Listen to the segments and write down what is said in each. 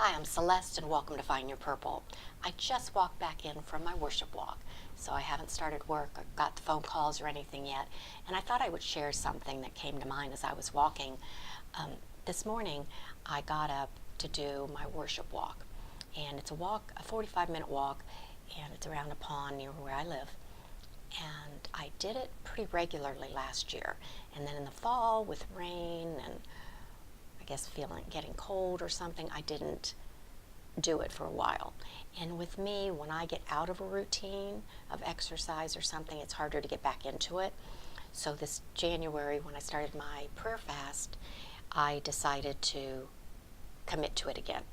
Hi, I'm Celeste and welcome to Find Your Purple. I just walked back in from my worship walk, so I haven't started work or got the phone calls or anything yet, and I thought I would share something that came to mind as I was walking. This morning, I got up to do my worship walk, and it's a walk, a 45-minute walk, and it's around a pond near where I live. And I did it pretty regularly last year, and then in the fall with rain and I guess feeling getting cold or something, I didn't do it for a while. And with me, when I get out of a routine of exercise or something, it's harder to get back into it. So this January, when I started my prayer fast, I decided to commit to it again.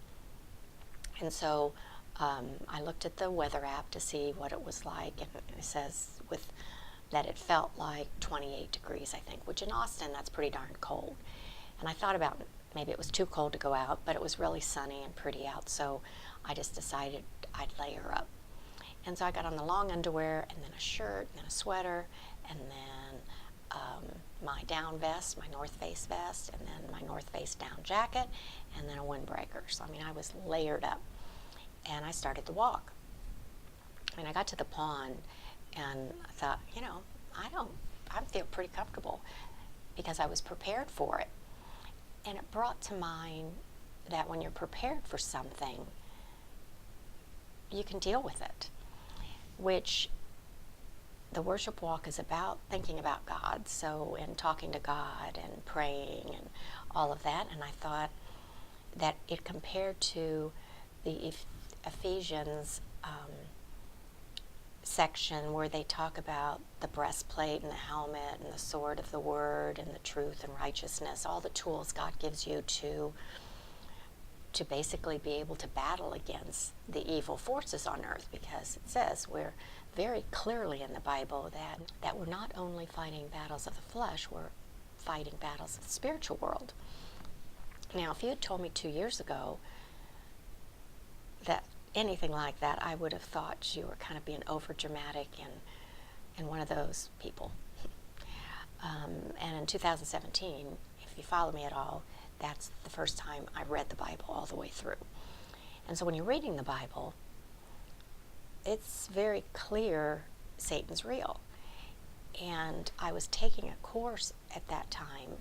And so I looked at the weather app to see what it was like, and it says that it felt like 28 degrees, I think, which in Austin, that's pretty darn cold. And I thought about maybe it was too cold to go out, but it was really sunny and pretty out, so I just decided I'd layer up. And so I got on the long underwear, and then a shirt, and then a sweater, and then my down vest, my North Face vest, and then my North Face down jacket, and then a windbreaker. So, I mean, I was layered up. And I started to walk. And I got to the pond, and I thought, I feel pretty comfortable because I was prepared for it. And it brought to mind that when you're prepared for something, you can deal with it, which the worship walk is about thinking about God, so and talking to God and praying and all of that. And I thought that it compared to the Ephesians section where they talk about the breastplate and the helmet and the sword of the word and the truth and righteousness, all the tools God gives you to basically be able to battle against the evil forces on earth, because it says we're very clearly in the Bible that we're not only fighting battles of the flesh, we're fighting battles of the spiritual world. Now, if you had told me 2 years ago that anything like that, I would have thought you were kind of being over dramatic and one of those people. And in 2017, if you follow me at all, that's the first time I read the Bible all the way through. And so when you're reading the Bible, it's very clear Satan's real. And I was taking a course at that time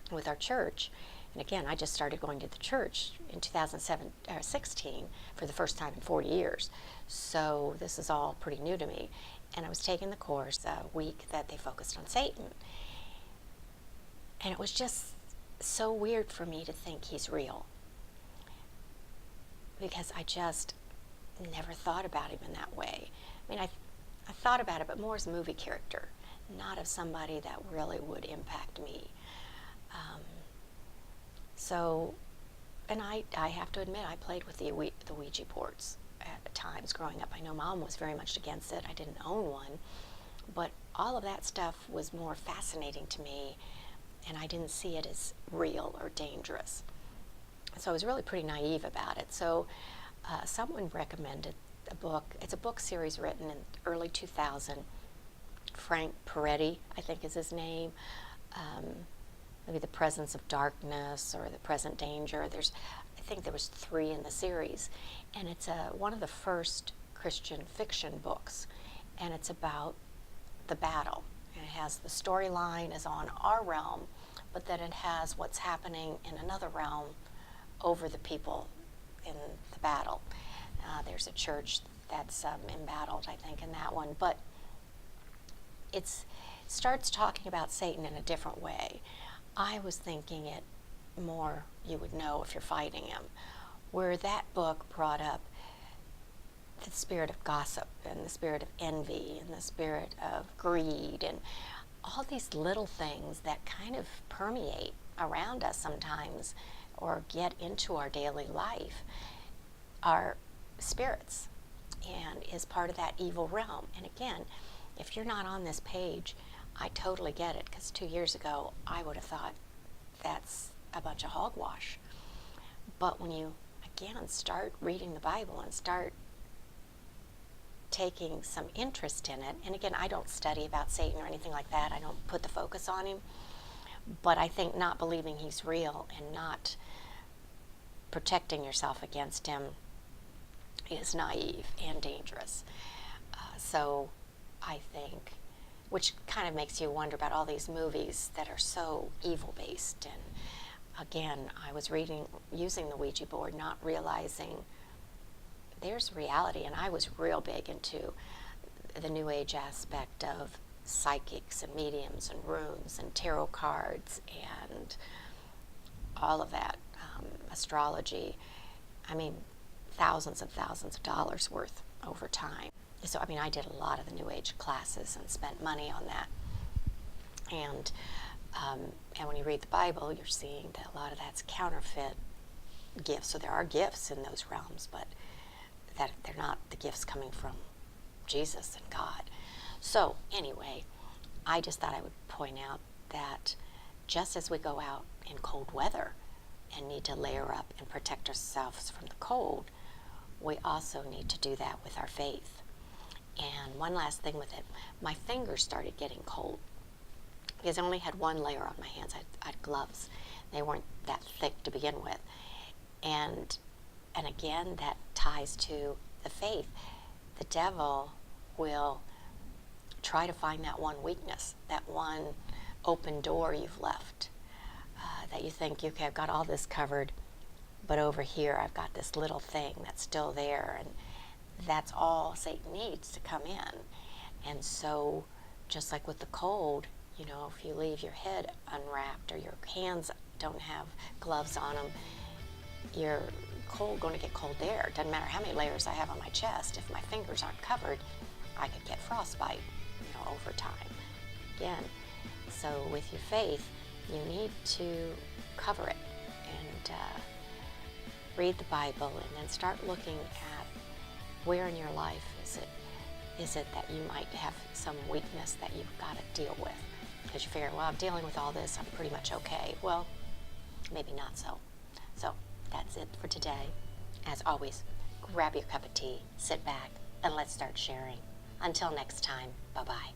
with our church. And again, I just started going to the church in 2016 for the first time in 40 years. So this is all pretty new to me. And I was taking the course a week that they focused on Satan. And it was just so weird for me to think he's real, because I just never thought about him in that way. I mean, I thought about it, but more as a movie character, not as somebody that really would impact me. So, and I have to admit, I played with the Ouija boards at times growing up. I know Mom was very much against it. I didn't own one, but all of that stuff was more fascinating to me, and I didn't see it as real or dangerous. So I was really pretty naive about it. So someone recommended a book. It's a book series written in early 2000. Frank Peretti, I think is his name. Maybe The Presence of Darkness or The Present Danger. I think there was 3 in the series. And it's one of the first Christian fiction books. And it's about the battle. And it has the storyline is on our realm, but then it has what's happening in another realm over the people in the battle. There's a church that's embattled, I think, in that one. But it starts talking about Satan in a different way. I was thinking it more, you would know if you're fighting him, where that book brought up the spirit of gossip and the spirit of envy and the spirit of greed and all these little things that kind of permeate around us sometimes or get into our daily life are spirits and is part of that evil realm. And again, if you're not on this page, I totally get it, because 2 years ago I would have thought that's a bunch of hogwash. But when you, again, start reading the Bible and start taking some interest in it, and again, I don't study about Satan or anything like that. I don't put the focus on him. But I think not believing he's real and not protecting yourself against him is naive and dangerous. So I think, which kind of makes you wonder about all these movies that are so evil-based. And again, I was using the Ouija board, not realizing there's reality. And I was real big into the New Age aspect of psychics and mediums and runes and tarot cards and all of that, astrology. I mean, thousands and thousands of dollars worth over time. So, I mean, I did a lot of the New Age classes and spent money on that. And when you read the Bible, you're seeing that a lot of that's counterfeit gifts. So there are gifts in those realms, but that they're not the gifts coming from Jesus and God. So anyway, I just thought I would point out that just as we go out in cold weather and need to layer up and protect ourselves from the cold, we also need to do that with our faith. And one last thing with it, my fingers started getting cold because I only had one layer on my hands. I had gloves. They weren't that thick to begin with. And again, that ties to the faith. The devil will try to find that one weakness, that one open door you've left, that you think, okay, I've got all this covered, but over here I've got this little thing that's still there, and that's all Satan needs to come in. And so, just like with the cold, you know, if you leave your head unwrapped or your hands don't have gloves on them, you're going to get cold there. It doesn't matter how many layers I have on my chest. If my fingers aren't covered, I could get frostbite, you know, over time. Again, so with your faith, you need to cover it and read the Bible, and then start looking at where in your life is it that you might have some weakness that you've got to deal with. Because you figure, well, I'm dealing with all this, I'm pretty much okay. Well, maybe not so. So that's it for today. As always, grab your cup of tea, sit back, and let's start sharing. Until next time, bye-bye.